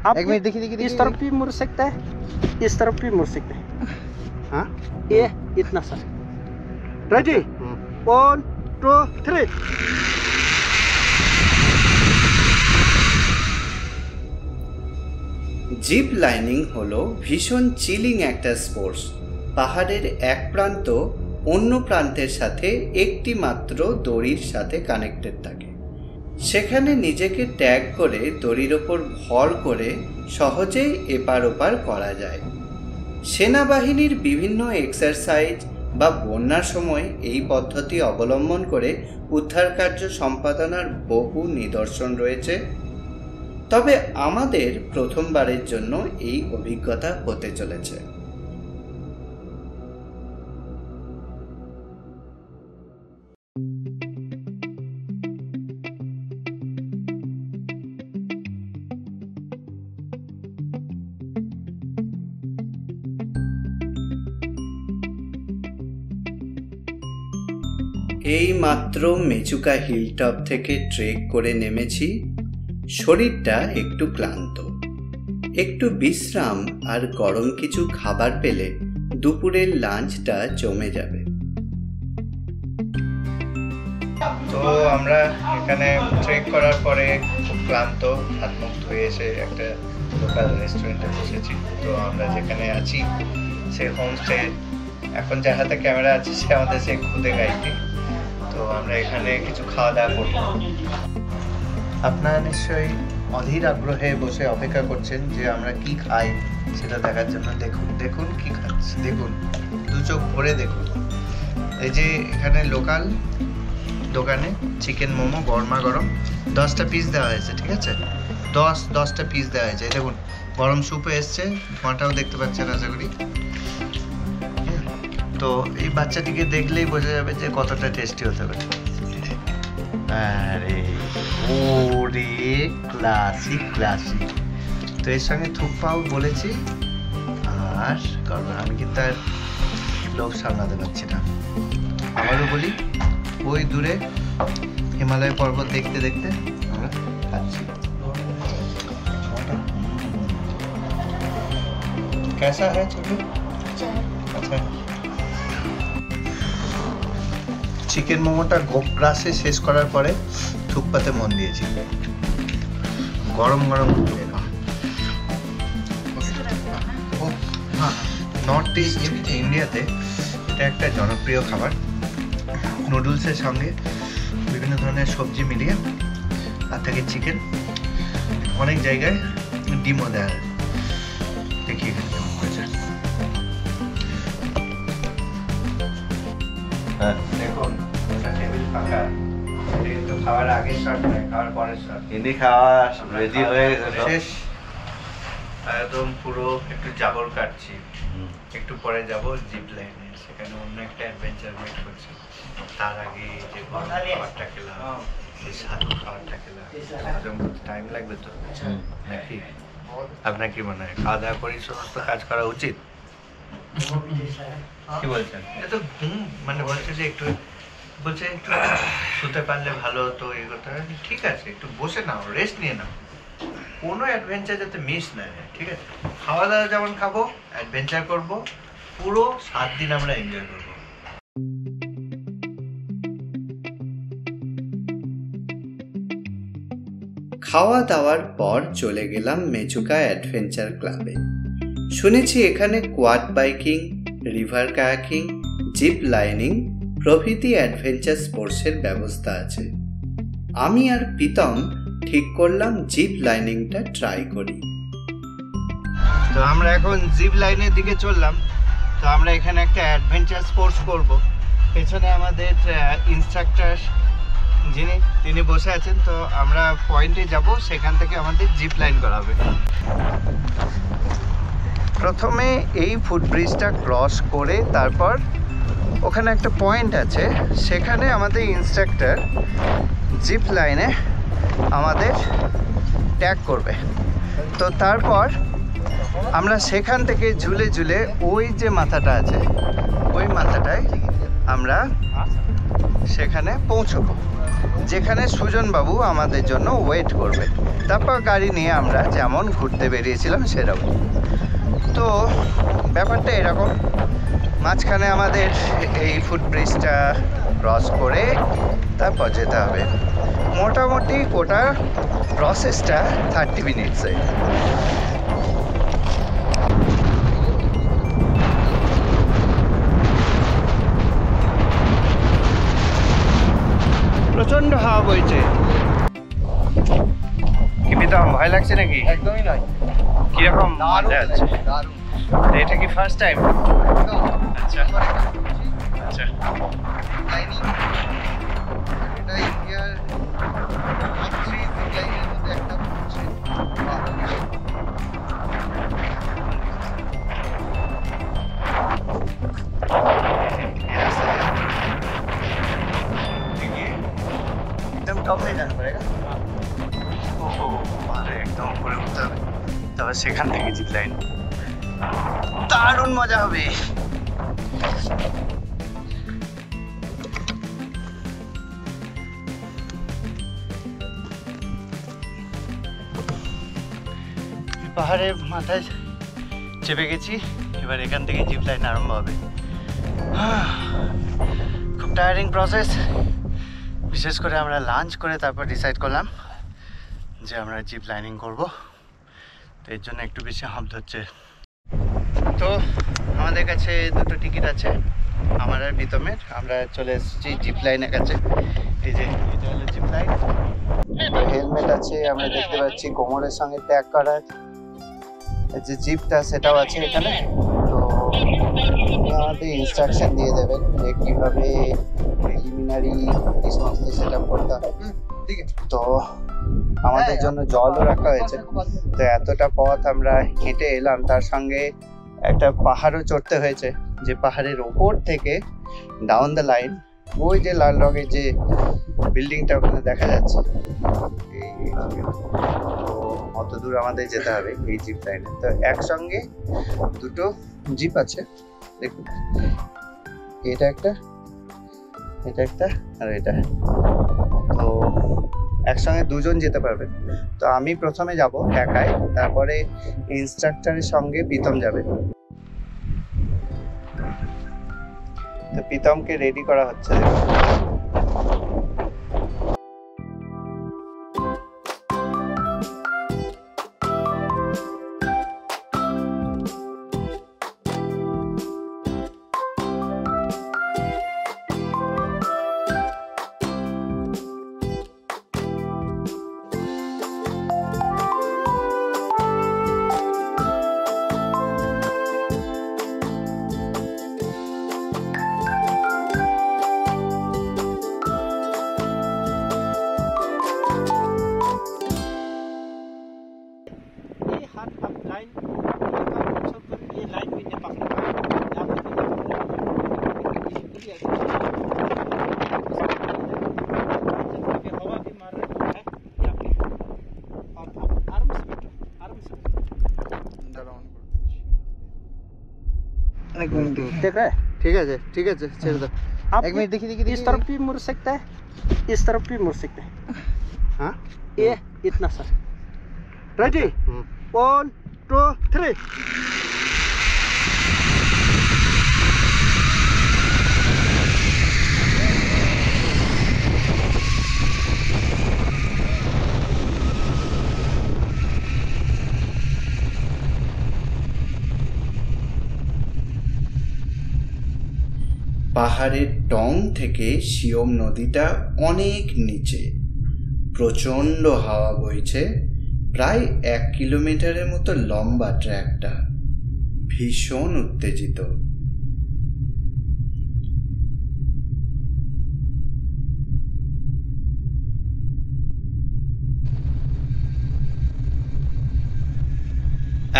आप एक मिनट देखिए इस तरफ भी मुड़ सकता है, इस तरफ भी मुड़ सकते हैं। हाँ ये इतना सर। रेडी 1 2 3। জিপ লাইনিং হলো ভীষণ চিলিং একটা স্পোর্টস। পাহাড়ের এক প্রান্ত অন্য প্রান্তের সাথে একটি মাত্র দড়ির সাথে কানেক্টেড থাকে। সেখানে নিজেকে ট্যাগ করে দড়ির ওপর ভর করে সহজেই এপার ওপার করা যায়। সেনাবাহিনীর বিভিন্ন এক্সারসাইজ বা বন্যার সময় এই পদ্ধতি অবলম্বন করে উদ্ধার কার্য সম্পাদনার বহু নিদর্শন রয়েছে। তবে আমাদের প্রথমবারের জন্য এই অভিজ্ঞতা হতে চলেছে। এই মাত্র মেচুকা হিলটপ থেকে ট্রেক করে নেমেছি। শরীরটা একটু ক্লান্ত, একটু বিশ্রাম আর গরম কিছু খাবার পেলে দুপুরের লাঞ্চটা জমে যাবে। তো আমরা এখানে ট্রেক করার পরে খুব ক্লান্ত, হাত মুখ ধুয়ে এসে একটা লোকাল রেস্টুরেন্টে বসেছি। তো আমরা যেখানে আছি সে হোমস্টে, এখন যার হাতে ক্যামেরা আছে সে আমাদের সে খুদে গাইডে। তো আমরা এখানে কিছু খাওয়া দাওয়া করব। আপনারা নিশ্চয়ই অধীর আগ্রহে বসে অপেক্ষা করছেন যে আমরা কি খাই সেটা দেখার জন্য। দেখুন দেখুন কি খাচ্ছি, দেখুন দু চোখ ভরে দেখুন। এই যে এখানে লোকাল দোকানে চিকেন মোমো গরমা গরম 10টা পিস দেওয়া হয়েছে, ঠিক আছে? 10টা পিস দেওয়া হয়েছে। দেখুন গরম স্যুপে এসছে, ধোঁয়াটাও দেখতে পাচ্ছেন আশা করি। তো এই বাচ্চাটিকে দেখলেই বোঝা যাবে যে কতটা টেস্টি হতে পারে। আরে ওরে ক্লাসিক ক্লাসিক। তো এর সঙ্গে থুকপাও বলেছি। আর আমি কিন্তু আর লোভ সামলাতে পারছি না। আবারও বলি, ওই দূরে হিমালয় পর্বত দেখতে দেখতে আমরা খাচ্ছি। कैसा है छोटू? अच्छा। চিকেন মোমোটা গোগ্রাসে শেষ করার পরে থুকপাতে মন দিয়েছি। গরম গরম নর্থ ইস্ট ইন্ডিয়াতে এটা একটা জনপ্রিয় খাবার। নুডলসের সঙ্গে বিভিন্ন ধরনের সবজি মিলিয়ে আর থেকে চিকেন, অনেক জায়গায় ডিমও দেওয়া হয়। দেখি কেমন হয়েছে। দেখুন টেবিল ফাঁকা, কিন্তু খাওয়ার আগের শট নয়, খাওয়ার পরের শট। হিন্দি খাওয়া রেডি হয়ে শেষ একদম পুরো। একটু জাবর কাটছি, একটু পরে যাব জিপ লাইনে, সেখানে অন্য একটা অ্যাডভেঞ্চার ওয়েট করছে। তার আগে যে গরম খাবারটা খেলাম, এই সাদা খাবারটা খেলাম, টাইম লাগবে তো নাকি? আপনার কি মনে হয় খাওয়া দাওয়া করে সমস্ত কাজ করা উচিত? কি বলছেন? এ তো ঘুম, মানে বলছে যে একটু, বলছে একটু শুতে পারলে ভালো হতো। এই কথা ঠিক আছে, একটু বসে নাও, রেস্ট নিয়ে নাও, কোনো অ্যাডভেঞ্চার যাতে মিস না হয়, ঠিক আছে? খাওয়া দাওয়া যেমন খাবো, অ্যাডভেঞ্চার করবো, পুরো 7 দিন আমরা এনজয় করবো। খাওয়া দাওয়ার পর চলে গেলাম মেচুকা অ্যাডভেঞ্চার ক্লাবে। শুনেছি এখানে quad biking, river kayaking, zip lining প্রভৃতি অ্যাডভেঞ্চার স্পোর্টসের ব্যবস্থা আছে। আমি আর প্রীতম ঠিক করলাম জিপ লাইনিংটা ট্রাই করি। তো আমরা এখন জিপ লাইনের দিকে চললাম। তো আমরা এখানে একটা অ্যাডভেঞ্চার স্পোর্টস করব। পেছনে আমাদের ইনস্ট্রাক্টর তিনি বসে আছেন। তো আমরা পয়েন্টে যাব, সেখান থেকে আমাদের জিপ লাইন করাবে। প্রথমে এই ফুটব্রিজটা ক্রস করে তারপর ওখানে একটা পয়েন্ট আছে, সেখানে আমাদের ইনস্ট্রাক্টর জিপ লাইনে আমাদের ট্যাগ করবে। তো তারপর আমরা সেখান থেকে ঝুলে ঝুলে ওই যে মাথাটা আছে, ওই মাথাটায় আমরা সেখানে পৌঁছবো। যেখানে সুজন বাবু আমাদের জন্য ওয়েট করবে। তারপর গাড়ি নিয়ে আমরা যেমন ঘুরতে বেরিয়েছিলাম সেরকম। তো ব্যাপারটা এরকম, মাঝখানে আমাদের এই ফুটব্রিজটা ক্রস করে তারপর যেতে হবে। মোটামুটি গোটা প্রসেসটা 30 মিনিটসে। প্রচন্ড হাওয়া বইছে। কি বিতম ভয় লাগছে নাকি? একদমই নয়। কিরকম মজা আছে? এটা কি ফার্স্ট টাইম? আচ্ছা আচ্ছা। এটা ইন্ডিয়ার টপ 3 জিপলাইনের মধ্যে একটা হচ্ছে। एकदम टॉप में जाना पड़ेगा। ओहो अरे एकदम ऊपर उठते হবে, তবে সেখান থেকে জিপ লাইন। দারুণ মজা হবে। পাহাড়ের মাথায় চেপে গেছি, এবার এখান থেকে জিপ লাইন আরম্ভ হবে। খুব টায়ারিং প্রসেস। বিশেষ করে আমরা লাঞ্চ করে তারপর ডিসাইড করলাম যে আমরা জিপ লাইনিং করবো, তো এর জন্য একটু বেশি হাঁপ ধরছে। তো আমাদের কাছে দুটো টিকিট আছে, আমার আর বিতমের। আমরা চলে এসেছি জিপ লাইনের কাছে। এই যে এটা হলো জিপ লাইন। হেলমেট আছে, আমরা দেখতে পাচ্ছি কোমরের সঙ্গে ট্যাগ করার যে জিপটা সেটাও আছে এখানে। তো আমাদের ইনস্ট্রাকশন দিয়ে দেবেন যে কীভাবে প্রিলিমিনারি এই সমস্ত সেট আপ করতে হবে। তো আমাদের জন্য জলও রাখা হয়েছে। তো এতটা পথ আমরা হেঁটে এলাম, তার সঙ্গে একটা পাহাড়ও চড়তে হয়েছে, যে পাহাড়ের ওপর থেকে ডাউন দ্য লাইন ওই যে লাল রঙের যে বিল্ডিংটা ওখানে দেখা যাচ্ছে, তো অত দূর আমাদের যেতে হবে এই জিপ লাইনে। তো একসঙ্গে দুটো জিপ আছে, দেখুন এটা একটা, এটা একটা, আর এটা। তো একসঙ্গে দুজন যেতে পারবে। তো আমি প্রথমে যাব একাই, তারপরে ইনস্ট্রাক্টরের সঙ্গে প্রীতম যাবে। তো প্রীতমকে রেডি করা হচ্ছে। देख रहा है? ठीक है छेड़ दो। आप एक मिनट देखिए, इस तरफ भी मुड़ सकता है, इस तरफ भी मुड़ सकता है। हाँ ये इतना सर। रेडी 1 2 3। পাহাড়ের টং থেকে সিয়ম নদীটা অনেক নিচে, প্রচণ্ড হাওয়া বইছে। প্রায় 1 কিলোমিটারের মতো লম্বা ট্র্যাকটা, ভীষণ উত্তেজিত।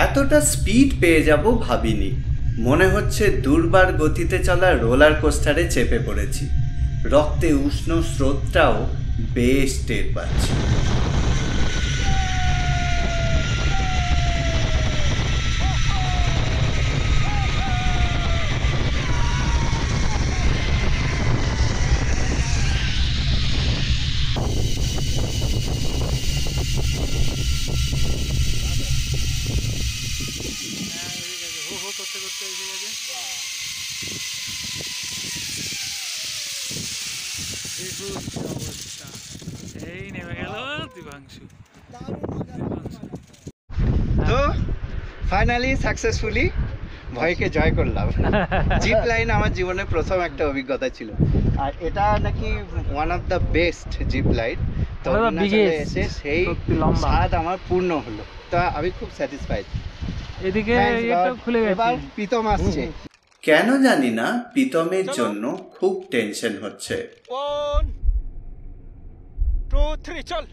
এতটা স্পিড পেয়ে যাব ভাবিনি। মনে হচ্ছে দুর্বার গতিতে চলা রোলার কোস্টারে চেপে পড়েছি। রক্তে উষ্ণ স্রোতটাও বেশ টের পাচ্ছি। তো ফাইনালি সাকসেসফুলি ভয়কে জয় করলাম। জিপ লাইন আমার জীবনের প্রথম একটা অভিজ্ঞতা ছিল, আর এটা নাকি one of the best zip line. তো অরুণাচলে এসে সেই স্বাদ আমার পূর্ণ হলো, তো আমি খুব স্যাটিসফাইড। এদিকে এবার প্রীতম আসছে। কেন জানি না প্রীতমের জন্য খুব টেনশন হচ্ছে। 1 2 3 চল,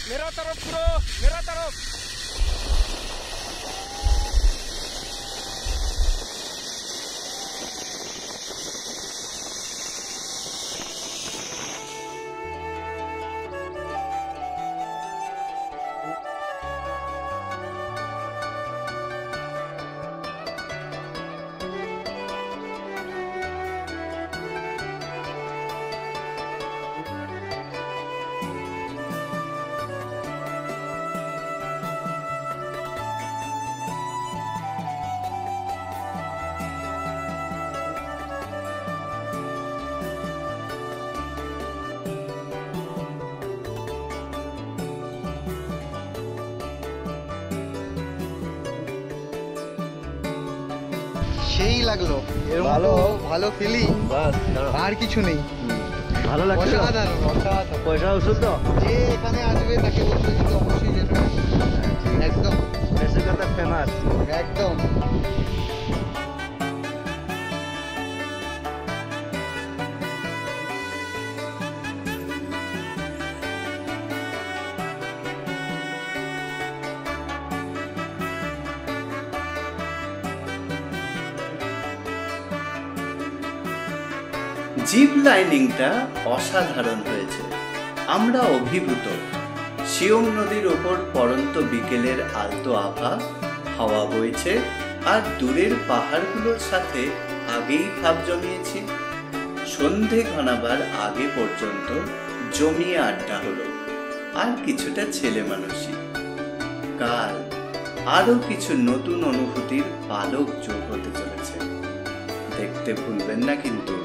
মেরা তরফ পুরো, মেরা তরফ। সেই লাগলো, ভালো ভালো ফিলিং, আর কিছু নেই। ভালো লাগছে, অসাধারণ অসাধারণ। পয়সা ওষুধ তো যে এখানে আসবে তাকে বলতে কিন্তু অবশ্যই যেতে হবে। একদম মেচুকাটা ফেমাস একদম। জিপ লাইনিংটা অসাধারণ হয়েছে, আমরা অভিভূত। সিয়ম নদীর ওপর পরন্ত বিকেলের আলতো আভা, হাওয়া বইছে, আর দূরের পাহাড়গুলোর সাথে আগেই ভাব জমিয়েছি। সন্ধে ঘনাবার আগে পর্যন্ত জমিয়ে আড্ডা হলো, আর কিছুটা ছেলে মানুষই। কাল আরো কিছু নতুন অনুভূতির পালক যোগ হতে চলেছে, দেখতে ভুলবেন না কিন্তু।